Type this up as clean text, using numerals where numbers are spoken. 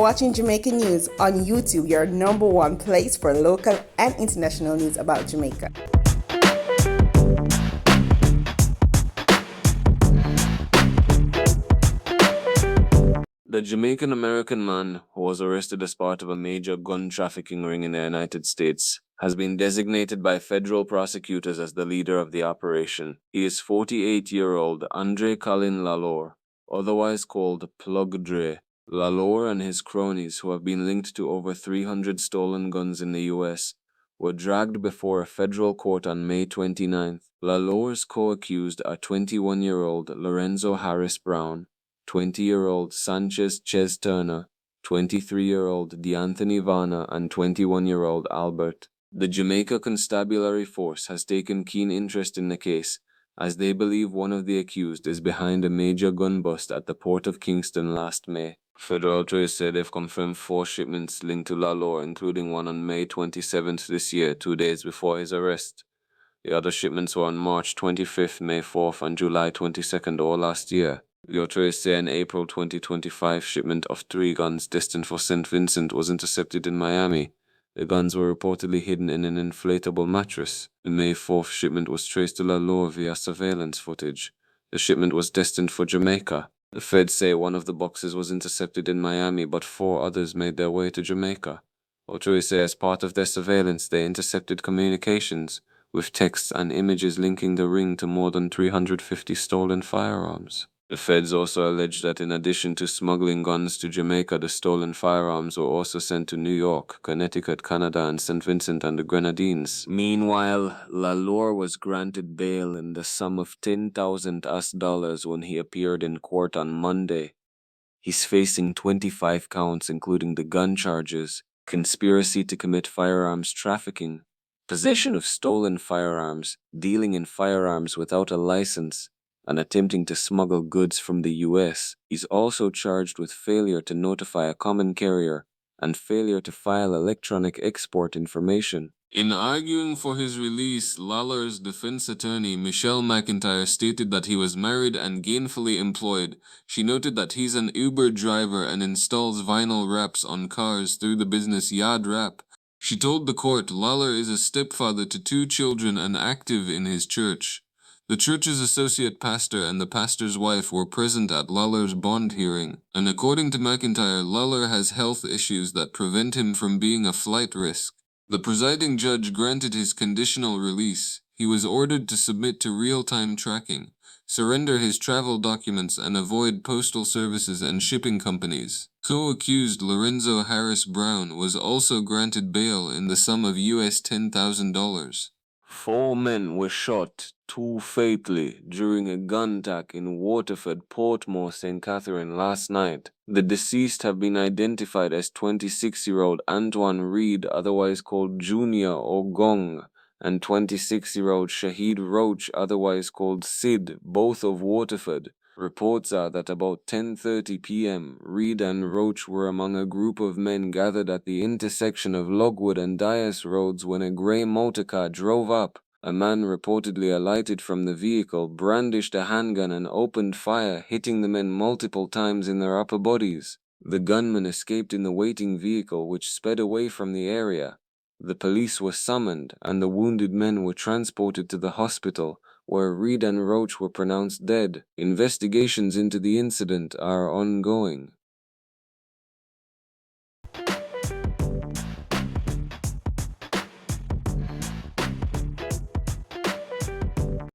watching Jamaica News on YouTube, your number one place for local and international news about Jamaica. The Jamaican-American man, who was arrested as part of a major gun trafficking ring in the United States, has been designated by federal prosecutors as the leader of the operation. He is 48-year-old Andre Colin Lalore, otherwise called Plug Dre. Lalore and his cronies, who have been linked to over 300 stolen guns in the U.S., were dragged before a federal court on May 29th. Lalore's co-accused are 21-year-old Lorenzo Harris Brown, 20-year-old Sanchez Ches Turner, 23-year-old DeAnthony Varner, and 21-year-old Albert. The Jamaica Constabulary Force has taken keen interest in the case, as they believe one of the accused is behind a major gun bust at the port of Kingston last May. Federal authorities said they've confirmed 4 shipments linked to Lalore, including one on May 27th this year, 2 days before his arrest. The other shipments were on March 25th, May 4th, and July 22nd, all last year. The authorities say an April 2025 shipment of 3 guns destined for St. Vincent was intercepted in Miami. The guns were reportedly hidden in an inflatable mattress. The May 4th shipment was traced to Lalore via surveillance footage. The shipment was destined for Jamaica. The feds say one of the boxes was intercepted in Miami, but 4 others made their way to Jamaica. Authorities say as part of their surveillance, they intercepted communications with texts and images linking the ring to more than 350 stolen firearms. The feds also allege that in addition to smuggling guns to Jamaica, the stolen firearms were also sent to New York, Connecticut, Canada, and St. Vincent and the Grenadines. Meanwhile, Lalore was granted bail in the sum of $10,000 when he appeared in court on Monday. He's facing 25 counts, including the gun charges, conspiracy to commit firearms trafficking, possession of stolen firearms, dealing in firearms without a license, and attempting to smuggle goods from the U.S. He's also charged with failure to notify a common carrier and failure to file electronic export information. In arguing for his release, Lalore's defense attorney, Michelle McIntyre, stated that he was married and gainfully employed. She noted that he's an Uber driver and installs vinyl wraps on cars through the business Yard Wrap. She told the court Lalore is a stepfather to 2 children and active in his church. The church's associate pastor and the pastor's wife were present at Lalore's bond hearing, and according to McIntyre, Lalore has health issues that prevent him from being a flight risk. The presiding judge granted his conditional release. He was ordered to submit to real-time tracking, surrender his travel documents, and avoid postal services and shipping companies. Co-accused Lorenzo Harris Brown was also granted bail in the sum of US $10,000. 4 men were shot, 2 fatally, during a gun attack in Waterford, Portmore, St. Catherine last night. The deceased have been identified as 26-year-old Antoine Reed, otherwise called Junior or Gong, and 26-year-old Shahid Roach, otherwise called Sid, both of Waterford. Reports are that about 10:30 p.m., Reed and Roach were among a group of men gathered at the intersection of Logwood and Dias Roads when a grey motorcar drove up. A man reportedly alighted from the vehicle, brandished a handgun, and opened fire, hitting the men multiple times in their upper bodies. The gunman escaped in the waiting vehicle, which sped away from the area. The police were summoned, and the wounded men were transported to the hospital, where Reed and Roach were pronounced dead. Investigations into the incident are ongoing.